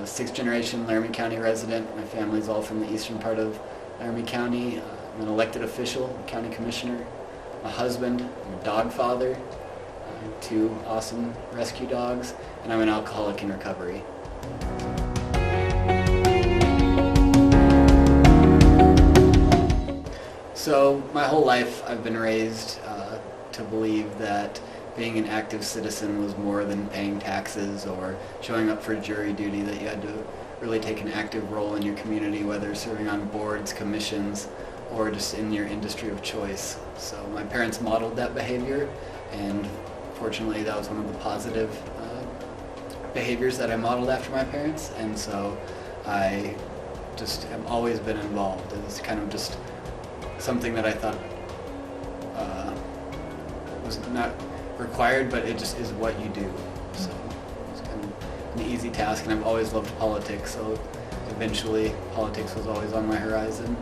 sixth generation Laramie County resident. My family's all from the eastern part of Laramie County. I'm an elected official, County Commissioner, a husband, I'm a dog father, two awesome rescue dogs, and I'm an alcoholic in recovery. So my whole life I've been raised to believe that being an active citizen was more than paying taxes or showing up for jury duty, that you had to really take an active role in your community, whether serving on boards, commissions, or just in your industry of choice. So my parents modeled that behavior, and fortunately that was one of the positive behaviors that I modeled after my parents, and so I just have always been involved. It's kind of just something that I thought was not required, but it just is what you do. So it's kind of an easy task, and I've always loved politics, so eventually politics was always on my horizon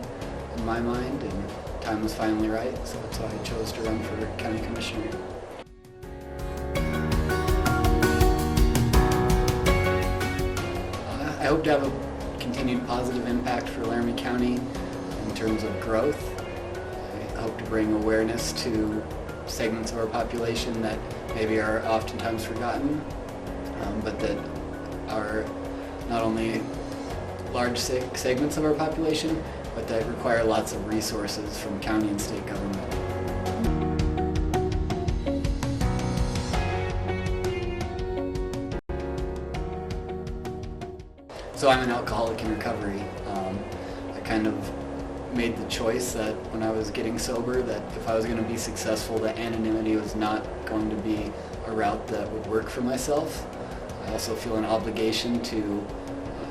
in my mind, and time was finally right, so that's why I chose to run for County Commissioner. I hope to have a continued positive impact for Laramie County in terms of growth. I hope to bring awareness to segments of our population that maybe are oftentimes forgotten, but that are not only large segments of our population, but that require lots of resources from county and state government. So I'm an alcoholic in recovery. I kind of made the choice that when I was getting sober, that if I was going to be successful, that anonymity was not going to be a route that would work for myself. I also feel an obligation to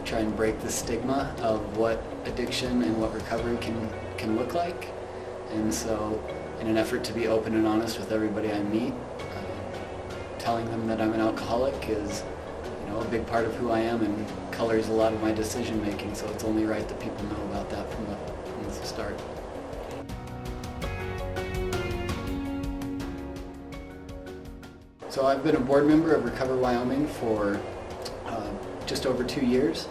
try and break the stigma of what addiction and what recovery can look like. And so in an effort to be open and honest with everybody I meet, telling them that I'm an alcoholic is a big part of who I am and colors a lot of my decision making, so it's only right that people know about that from the start. So I've been a board member of Recover Wyoming for just over 2 years.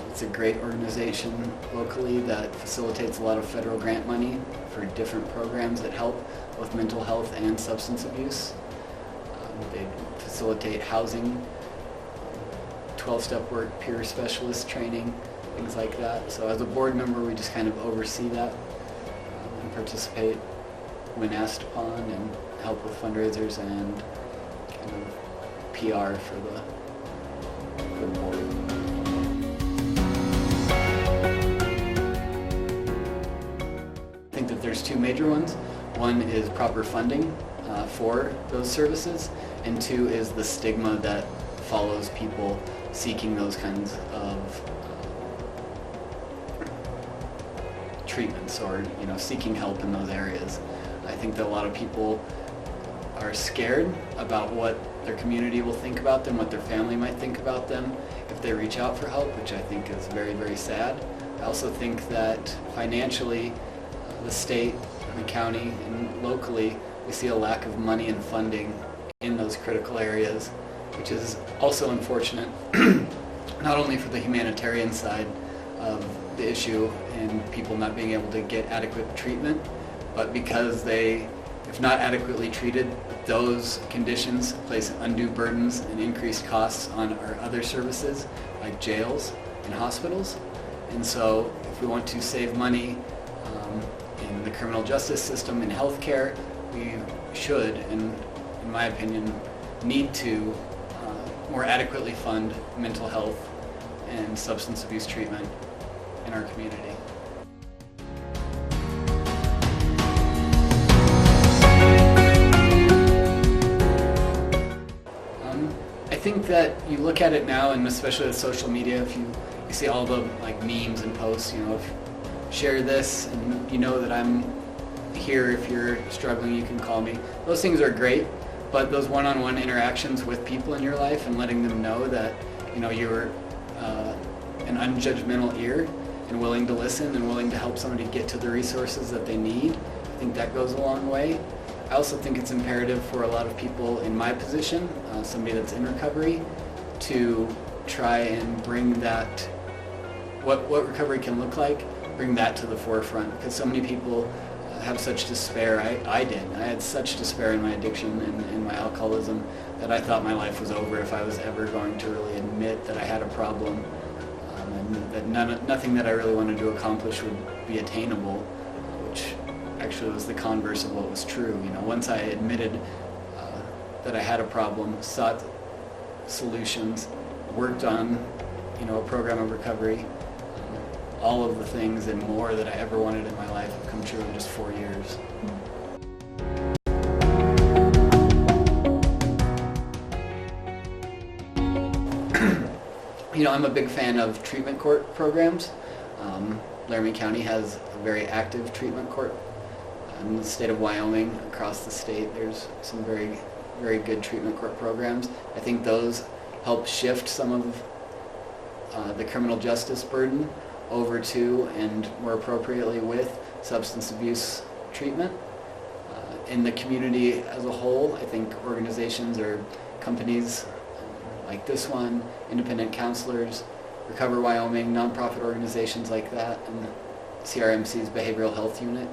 It's a great organization locally that facilitates a lot of federal grant money for different programs that help with mental health and substance abuse. They facilitate housing, 12-step work, peer specialist training, things like that. So as a board member, we just kind of oversee that and participate when asked upon, and help with fundraisers and kind of PR for the board. I think that there's two major ones. One is proper funding for those services, and two is the stigma that follows people seeking those kinds of treatments, or seeking help in those areas. I think that a lot of people are scared about what their community will think about them, what their family might think about them if they reach out for help, which I think is very, very sad. I also think that financially, the state, the county, and locally, we see a lack of money and funding in those critical areas, which is also unfortunate, not only for the humanitarian side of the issue and people not being able to get adequate treatment, but because they, if not adequately treated, those conditions place undue burdens and increased costs on our other services like jails and hospitals. And so if we want to save money in the criminal justice system and healthcare, we should, and in my opinion, need to more adequately fund mental health and substance abuse treatment in our community. I think that you look at it now, and especially with social media, if you see all the memes and posts, if share this and that I'm here, if you're struggling you can call me. Those things are great, but those one-on-one interactions with people in your life and letting them know that you're an unjudgmental ear and willing to listen and willing to help somebody get to the resources that they need, I think that goes a long way. I also think it's imperative for a lot of people in my position, somebody that's in recovery, to try and bring that, what recovery can look like, bring that to the forefront, because so many people have such despair. I did. I had such despair in my addiction and in my alcoholism that I thought my life was over if I was ever going to really admit that I had a problem, and that nothing that I really wanted to accomplish would be attainable, which actually was the converse of what was true. You know, once I admitted that I had a problem, sought solutions, worked on, you know, a program of recovery, all of the things and more that I ever wanted in my life have come true in just 4 years. You know, I'm a big fan of treatment court programs. Laramie County has a very active treatment court. In the state of Wyoming, across the state, there's some very, very good treatment court programs. I think those help shift some of the criminal justice burden over to, and more appropriately with, substance abuse treatment. In the community as a whole, I think organizations or companies like this one, independent counselors, Recover Wyoming, nonprofit organizations like that, and CRMC's behavioral health unit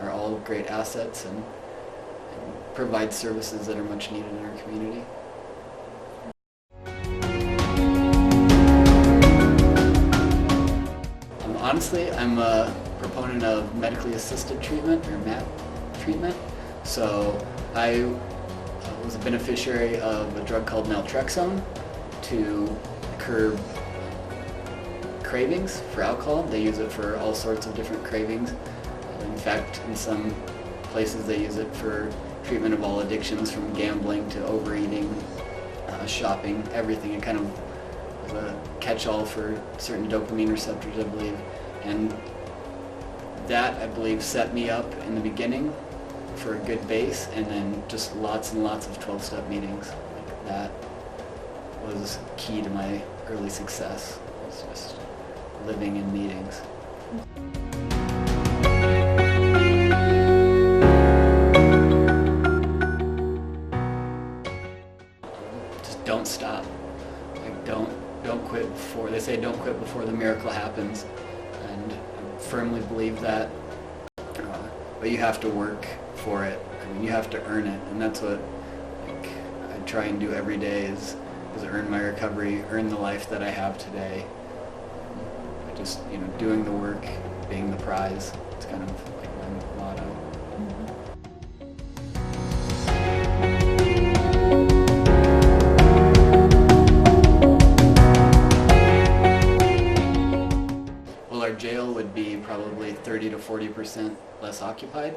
are all great assets and provide services that are much needed in our community. Honestly, I'm a proponent of medically assisted treatment, or MAT treatment. So I was a beneficiary of a drug called naltrexone to curb cravings for alcohol. They use it for all sorts of different cravings. In fact, in some places they use it for treatment of all addictions, from gambling to overeating, shopping, everything. It kind of was a catch-all for certain dopamine receptors, I believe. And that, I believe, set me up in the beginning for a good base, and then just lots and lots of 12-step meetings. Like, that was key to my early success, was just living in meetings. Just don't stop. Like, don't quit before, they say don't quit before the miracle happens. And I firmly believe that, but you have to work for it. I mean, you have to earn it, and that's what, like, I try and do every day is earn my recovery, earn the life that I have today. By just, you know, doing the work, being the prize. It's kind of like my motto. Well, our jail would be probably 30 to 40% less occupied.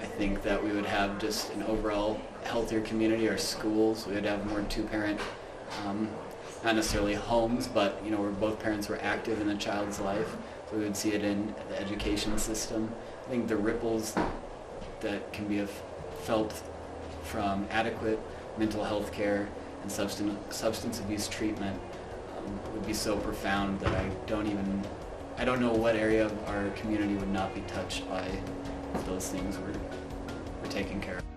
I think that we would have just an overall healthier community. Our schools, we would have more two-parent, not necessarily homes, but, you know, where both parents were active in a child's life. So we would see it in the education system. I think the ripples that can be felt from adequate mental health care and substance abuse treatment would be so profound that I don't know what area of our community would not be touched by those things were taken care of.